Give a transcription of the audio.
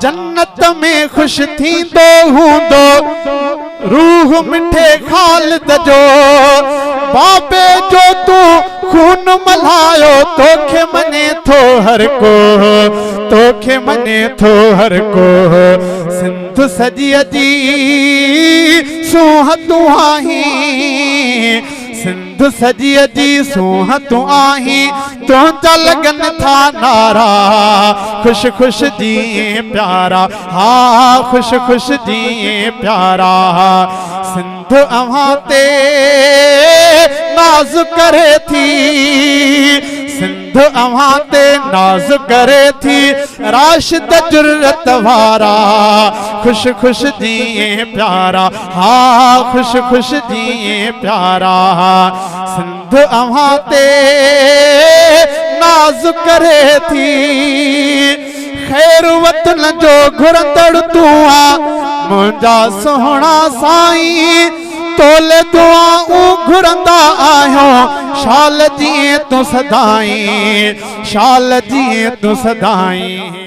जन्नत में खुश थी दो हूंदो रूह मिठे खालिद जो बाबे जो तू खून मल्हायो तोखे मने थो हर को तोखे मने थो हर को सिंध सजी जी सूह तू आहीं सिंध सजी जी सूह तू आहीं तुंहिंजा लगन था नारा खुश खुश जी प्यारा हाँ खुश खुश जी प्यारा सिंध अव्हां ते नाज करे थी सिंध अव्हां ते नाज करे थी राशिद जुर्रत वारा खुश खुश जी प्यारा हाँ खुश खुश जी प्यारा सिंध अव्हां ते नाज करे थी खैर वतन जो घुरंदड़ तू आ मुंहिंजा सोहणा साईं तोले दुआऊं घुरंदा आहियो शाल जीअं तूं सदाईं शाल जीअं तूं सदाईं।